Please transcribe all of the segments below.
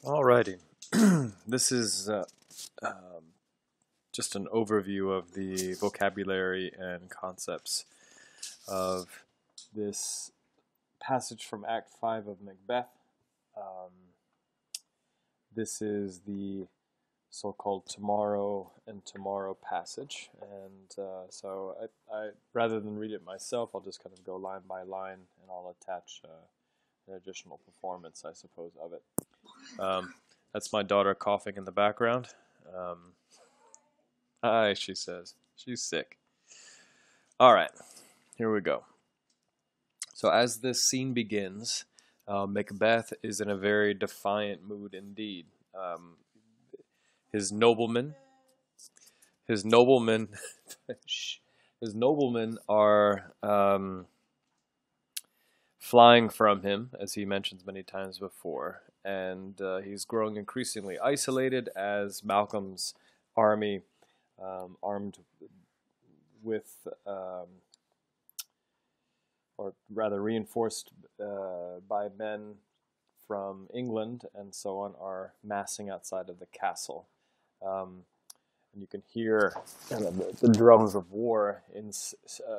Alrighty, this is just an overview of the vocabulary and concepts of this passage from Act 5 of Macbeth. Um, this is the so-called tomorrow and tomorrow passage, and so I rather than read it myself, I'll just kind of go line by line, and I'll attach an additional performance, I suppose, of it. That's my daughter coughing in the background. Hi, she says. She's sick. All right, here we go. So as this scene begins, Macbeth is in a very defiant mood indeed. His noblemen, his noblemen, his noblemen are flying from him, as he mentions many times before, and he's growing increasingly isolated as Malcolm's army, armed with, or rather reinforced by men from England and so on, are massing outside of the castle. And you can hear kind of the drums of war in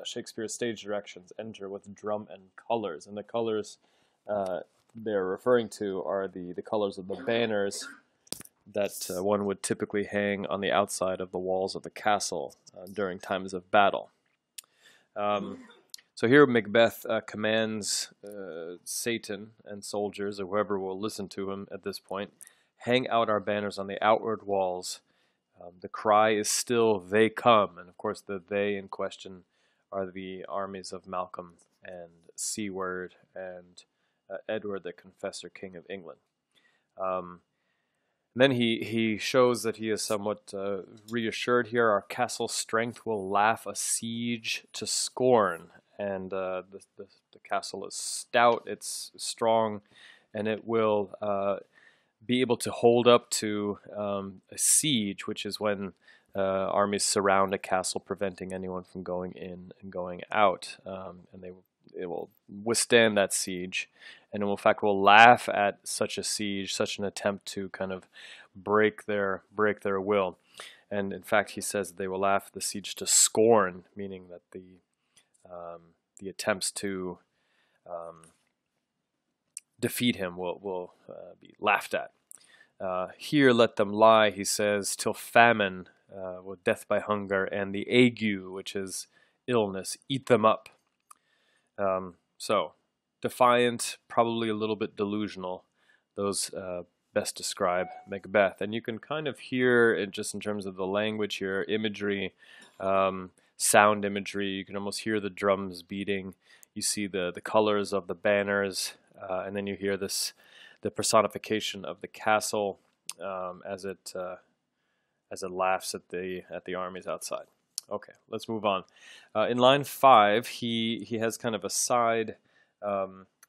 Shakespeare's stage directions enter with drum and colors. And the colors they're referring to are the colors of the banners that one would typically hang on the outside of the walls of the castle during times of battle. So here Macbeth commands Satan and soldiers, or whoever will listen to him at this point, hang out our banners on the outward walls. The cry is still, "They come," and of course the "they" in question are the armies of Malcolm and Siward and Edward the Confessor, King of England. Then he shows that he is somewhat reassured here. Our castle strength will laugh a siege to scorn. And the castle is stout, it's strong, and it will be able to hold up to a siege, which is when armies surround a castle, preventing anyone from going in and going out. And it will withstand that siege, and it will, in fact, will laugh at such a siege, such an attempt to kind of break their will. And in fact, he says they will laugh the siege to scorn, meaning that the attempts to defeat him will be laughed at. Here let them lie, he says, till famine, with death by hunger, and the ague, which is illness, eat them up. So, defiant, probably a little bit delusional. Those best describe Macbeth. And you can kind of hear, it just in terms of the language here, imagery, sound imagery. You can almost hear the drums beating. You see the colors of the banners, and then you hear the personification of the castle as it laughs at the armies outside. Okay, let's move on. In line 5, he has kind of a side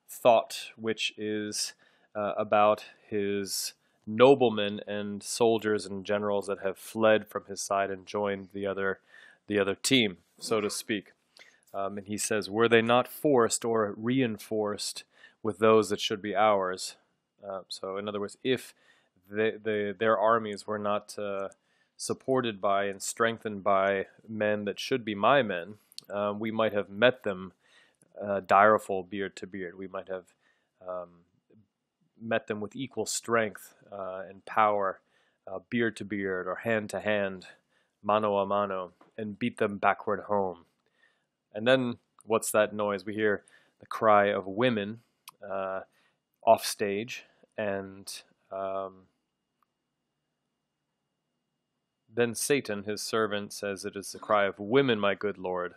thought, which is about his noblemen and soldiers and generals that have fled from his side and joined the other team, so to speak. And he says, were they not forced or reinforced with those that should be ours? So in other words, if their armies were not supported by and strengthened by men that should be my men, we might have met them direful beard to beard. We might have met them with equal strength and power, beard to beard or hand to hand, mano a mano, and beat them backward home. And then what's that noise? We hear the cry of women off stage, and then Satan, his servant, says, it is the cry of women, my good lord.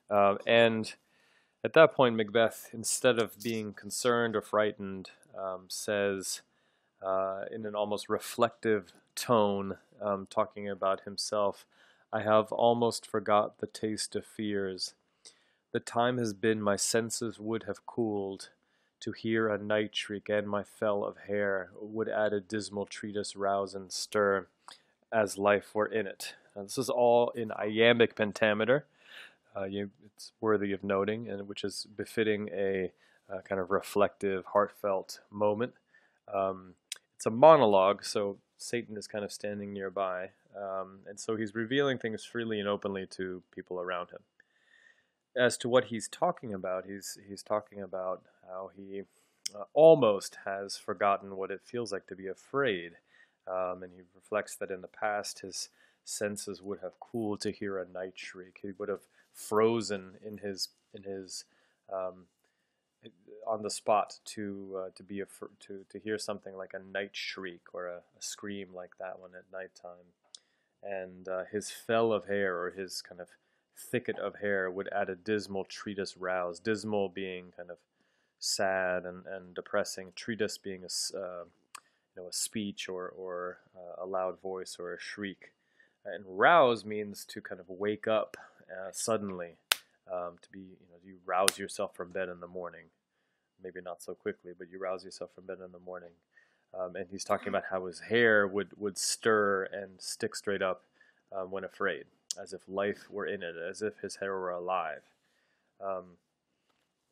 And at that point, Macbeth, instead of being concerned or frightened, says in an almost reflective tone, talking about himself, I have almost forgot the taste of fears. The time has been my senses would have cooled. To hear a night shriek and my fell of hair would add a dismal treatise rouse and stir, as life were in it. This is all in iambic pentameter. It's worthy of noting, and which is befitting a kind of reflective, heartfelt moment. it's a monologue, so Satan is kind of standing nearby, and so he's revealing things freely and openly to people around him. As to what he's talking about, he's talking about how he almost has forgotten what it feels like to be afraid, and he reflects that in the past his senses would have cooled to hear a night shriek. He would have frozen in his um, on the spot to hear something like a night shriek or a scream like that one at nighttime. And his fell of hair, or his kind of thicket of hair, would add a dismal treatise rouse. Dismal being kind of sad and depressing. Treatise being a speech or a loud voice or a shriek. And rouse means to kind of wake up suddenly, to be, you rouse yourself from bed in the morning. Maybe not so quickly, but you rouse yourself from bed in the morning. And he's talking about how his hair would stir and stick straight up when afraid, as if life were in it, as if his hair were alive.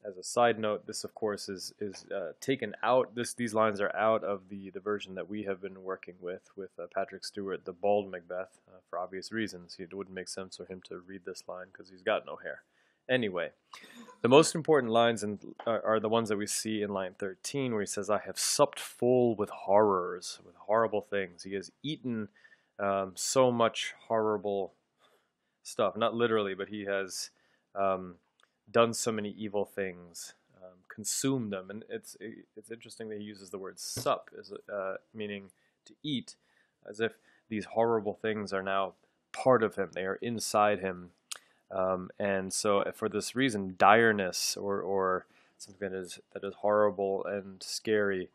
As a side note, this of course is taken out. These lines are out of the version that we have been working with Patrick Stewart, the bald Macbeth, for obvious reasons. It wouldn't make sense for him to read this line because he's got no hair. Anyway, the most important lines are the ones that we see in line 13, where he says, "I have supped full with horrors," with horrible things. He has eaten so much horrible stuff, not literally, but he has done so many evil things, consumed them. And it's interesting that he uses the word sup, as meaning to eat, as if these horrible things are now part of him. They are inside him. And so for this reason, direness or something that is horrible and scary,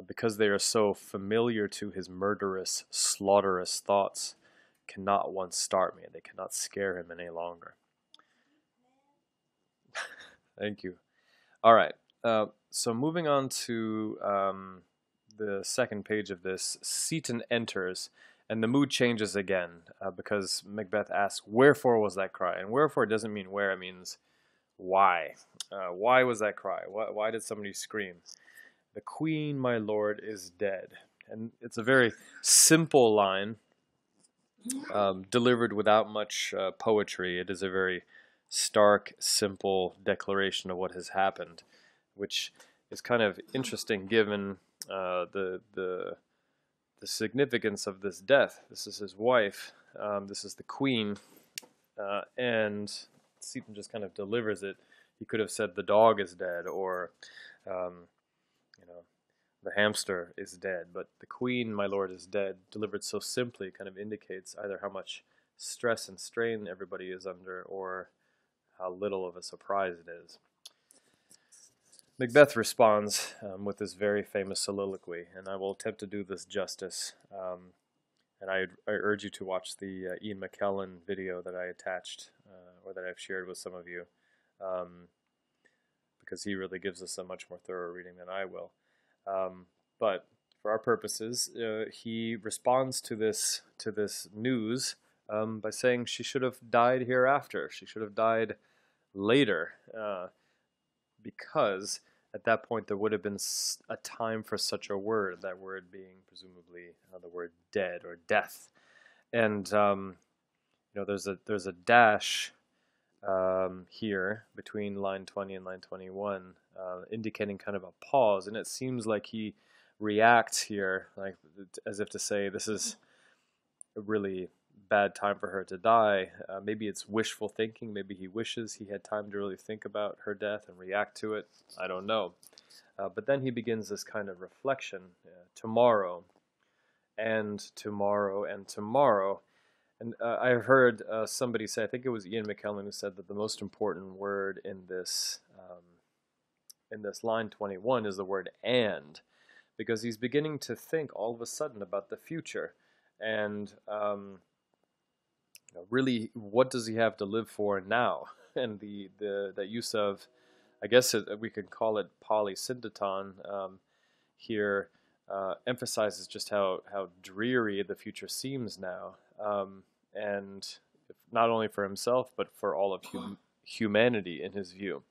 because they are so familiar to his murderous, slaughterous thoughts, cannot once start me. They cannot scare him any longer. Thank you. All right. So moving on to the second page of this, Seton enters, and the mood changes again because Macbeth asks, "Wherefore was that cry?" And wherefore doesn't mean where, it means why. Why was that cry? Why did somebody scream? "The queen, my lord, is dead." And it's a very simple line, delivered without much poetry. It is a very stark, simple declaration of what has happened, which is kind of interesting given the significance of this death. This is his wife. This is the queen, and Seton just kind of delivers it. He could have said the dog is dead, or the hamster is dead, but the queen, my lord, is dead, delivered so simply, kind of indicates either how much stress and strain everybody is under, or how little of a surprise it is. Macbeth responds with this very famous soliloquy, and I will attempt to do this justice. And I urge you to watch the Ian McKellen video that I attached, or that I've shared with some of you, because he really gives us a much more thorough reading than I will. But for our purposes, he responds to this news by saying she should have died hereafter. She should have died later, because at that point there would have been a time for such a word, that word being presumably the word dead or death. And there's a dash here between line 20 and line 21, indicating kind of a pause, and it seems like he reacts here, like as if to say this is a really bad time for her to die. Maybe it's wishful thinking. Maybe he wishes he had time to really think about her death and react to it. I don't know. But then he begins this kind of reflection. Tomorrow, and tomorrow, and tomorrow. And I heard somebody say, I think it was Ian McKellen, who said that the most important word in this line 21 is the word "and," because he's beginning to think all of a sudden about the future, and really, what does he have to live for now? And the use of, I guess we could call it polysyndeton here, emphasizes just how dreary the future seems now, and not only for himself but for all of humanity in his view.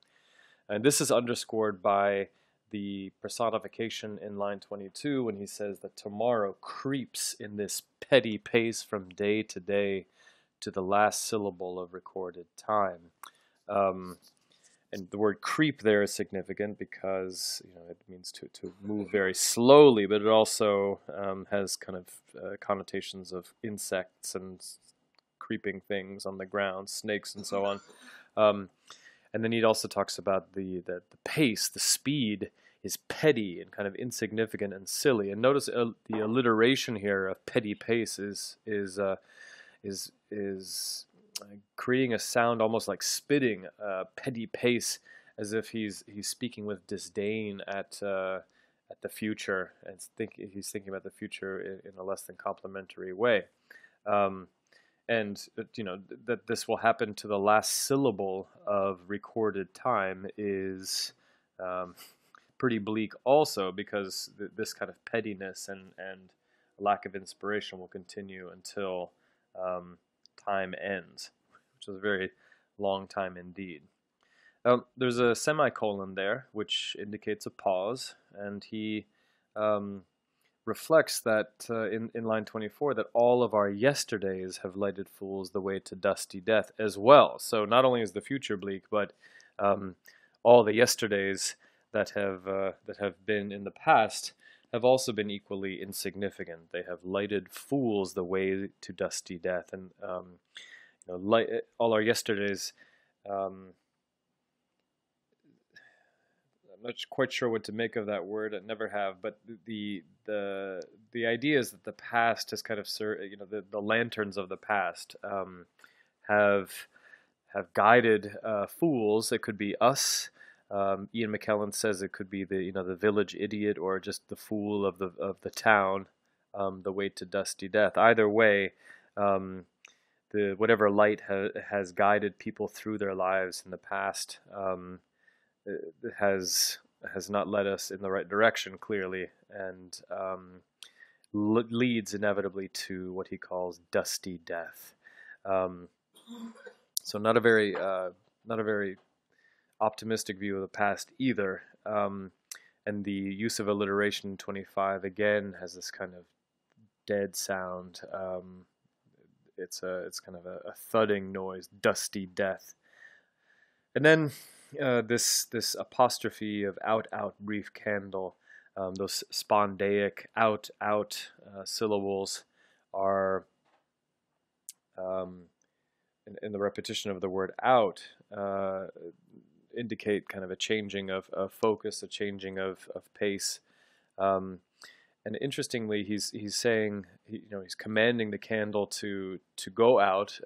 And this is underscored by the personification in line 22 when he says that tomorrow creeps in this petty pace from day to day to the last syllable of recorded time. And the word creep there is significant because it means to move very slowly, but it also has kind of connotations of insects and creeping things on the ground, snakes and so on. And then he also talks about the pace, the speed is petty and kind of insignificant and silly. And notice the alliteration here of petty pace is creating a sound almost like spitting, petty pace, as if he's speaking with disdain at the future, and he's thinking about the future in a less than complimentary way. And that this will happen to the last syllable of recorded time is pretty bleak also, because this kind of pettiness and lack of inspiration will continue until time ends, which is a very long time indeed. There's a semicolon there, which indicates a pause, and he reflects that in line 24 that all of our yesterdays have lighted fools the way to dusty death as well. So not only is the future bleak, but all the yesterdays that have been in the past have also been equally insignificant. They have lighted fools the way to dusty death, and all our yesterdays. I'm not quite sure what to make of that word. I never have, but the idea is that the past has kind of the lanterns of the past have guided fools. It could be us. Ian McKellen says it could be the village idiot or just the fool of the town, the way to dusty death. Either way, the whatever light has guided people through their lives in the past has not led us in the right direction clearly, and leads inevitably to what he calls dusty death. So not a very optimistic view of the past either. And the use of alliteration in 25 again has this kind of dead sound. It's kind of a thudding noise, dusty death. And then this apostrophe of out brief candle, those spondaic out syllables are in the repetition of the word out indicate kind of a changing of focus, a changing of pace. And interestingly, he's saying, he's commanding the candle to go out.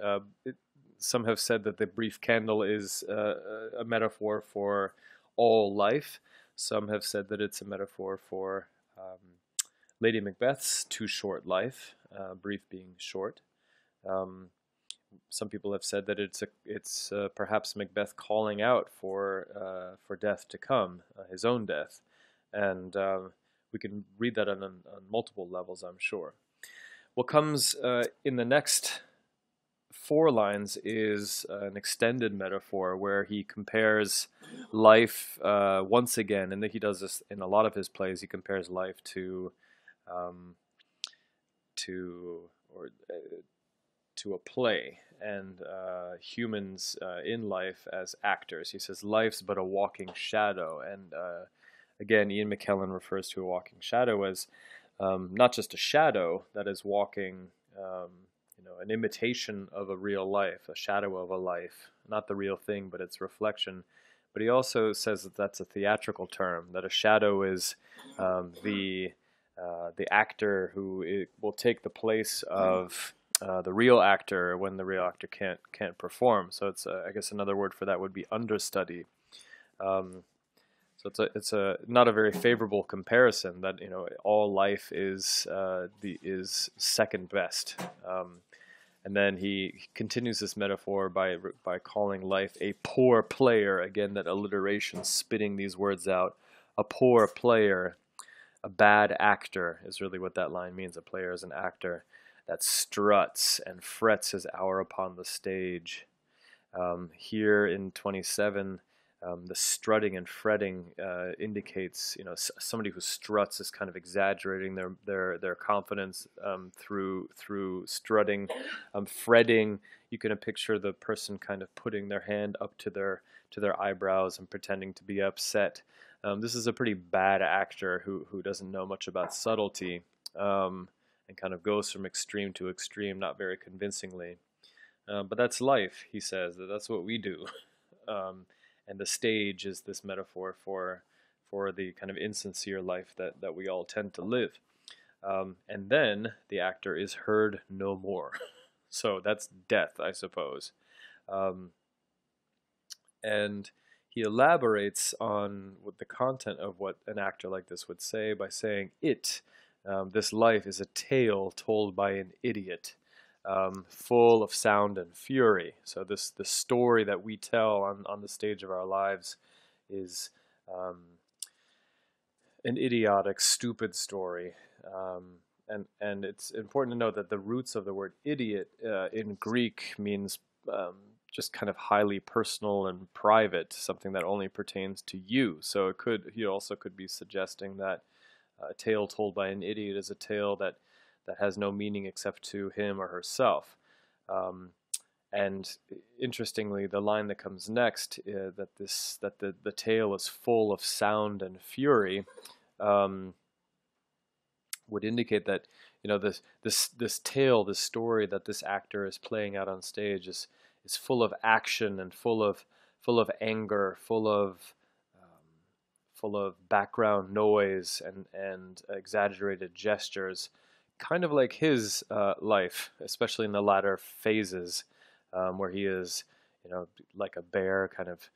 Some have said that the brief candle is a metaphor for all life. Some have said that it's a metaphor for Lady Macbeth's too short life, brief being short. Some people have said that it's perhaps Macbeth calling out for death to come, his own death, and we can read that on multiple levels, I'm sure. What comes in the next 4 lines is an extended metaphor where he compares life once again, and he does this in a lot of his plays. He compares life to a play, and humans in life as actors. He says life's but a walking shadow, and again, Ian McKellen refers to a walking shadow as not just a shadow that is walking, an imitation of a real life, a shadow of a life, not the real thing, but its reflection. But he also says that that's a theatrical term, that a shadow is the actor who will take the place of the real actor when the real actor can't perform. So it's I guess another word for that would be understudy. So it's not a very favorable comparison that all life is second best. And then he continues this metaphor by calling life a poor player. Again, that alliteration, spitting these words out. A poor player, a bad actor is really what that line means. A player is an actor that struts and frets his hour upon the stage. Here in 27, The strutting and fretting indicates, somebody who struts is kind of exaggerating their confidence through strutting. Fretting, you can picture the person kind of putting their hand up to their eyebrows and pretending to be upset. This is a pretty bad actor who doesn't know much about subtlety, and kind of goes from extreme to extreme, not very convincingly. But that's life, he says. That's what we do. And the stage is this metaphor for the kind of insincere life that we all tend to live. And then the actor is heard no more. So that's death, I suppose. And he elaborates on what the content of what an actor like this would say by saying, this life is a tale told by an idiot. Full of sound and fury. So the story that we tell on the stage of our lives is an idiotic, stupid story. And it's important to note that the roots of the word idiot in Greek means just kind of highly personal and private, something that only pertains to you. So he also could be suggesting that a tale told by an idiot is a tale that has no meaning except to him or herself. And interestingly, the line that comes next, that the tale is full of sound and fury, would indicate that this tale, this story that this actor is playing out on stage is full of action and full of anger, full of background noise and exaggerated gestures, kind of like his life, especially in the latter phases, where he is, like a bear, kind of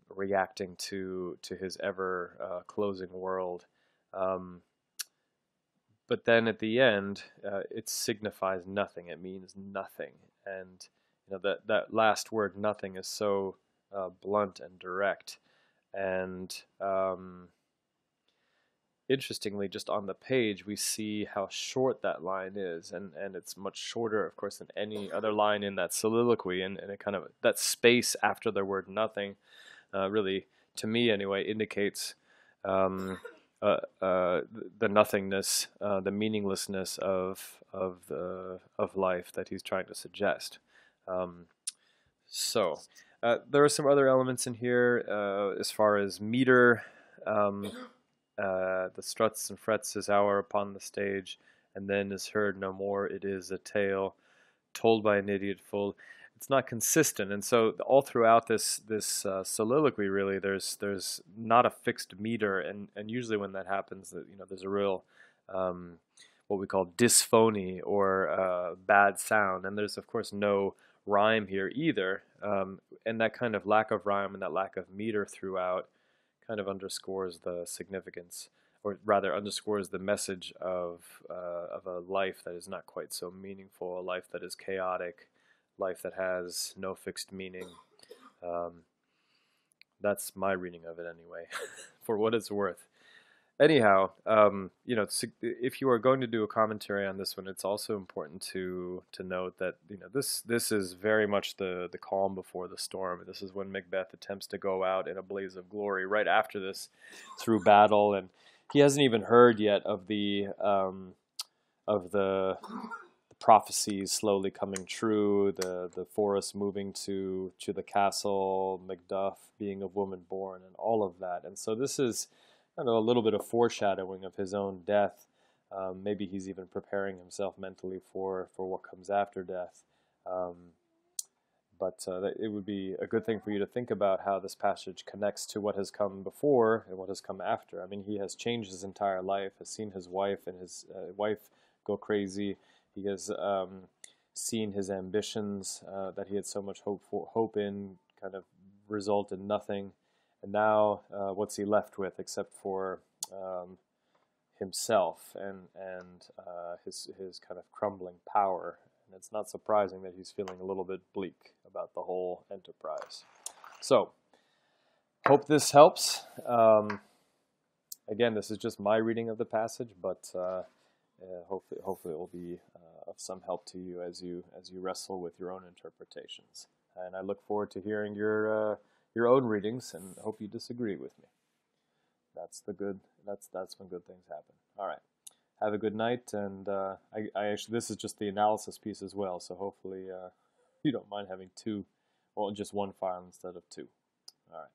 reacting to his ever closing world. But then at the end, it signifies nothing. It means nothing, and that last word, nothing, is so blunt and direct. And interestingly, just on the page, we see how short that line is, and it's much shorter, of course, than any other line in that soliloquy, and it kind of, that space after the word nothing, really, to me anyway, indicates the nothingness, the meaninglessness of life that he's trying to suggest. So there are some other elements in here as far as meter. The struts and frets his hour upon the stage, and then is heard no more. It is a tale told by an idiot full. It's not consistent, and so all throughout this soliloquy, really, there's not a fixed meter, and usually when that happens, there's a real what we call dysphony, or bad sound, and there's of course no rhyme here either, and that kind of lack of rhyme and that lack of meter throughout kind of underscores the significance, or rather underscores the message of a life that is not quite so meaningful, a life that is chaotic, life that has no fixed meaning. That's my reading of it anyway, for what it's worth. Anyhow, if you are going to do a commentary on this one, it's also important to note that this is very much the calm before the storm. This is when Macbeth attempts to go out in a blaze of glory right after this through battle, and he hasn't even heard yet of the prophecies slowly coming true, the forest moving to the castle, Macduff being of woman born, and all of that. And so this is a little bit of foreshadowing of his own death. Maybe he's even preparing himself mentally for what comes after death. But it would be a good thing for you to think about how this passage connects to what has come before and what has come after. I mean, he has changed his entire life, has seen his wife and his wife go crazy. He has seen his ambitions that he had so much hope in kind of result in nothing. And now, what's he left with except for himself and his kind of crumbling power? And it's not surprising that he's feeling a little bit bleak about the whole enterprise. So, hope this helps. Again, this is just my reading of the passage, but hopefully it will be of some help to you as you wrestle with your own interpretations. And I look forward to hearing your your own readings, and hope you disagree with me. That's the good. That's when good things happen. All right. Have a good night, and I actually this is just the analysis piece as well, so hopefully you don't mind having two, well, just one file instead of two. All right.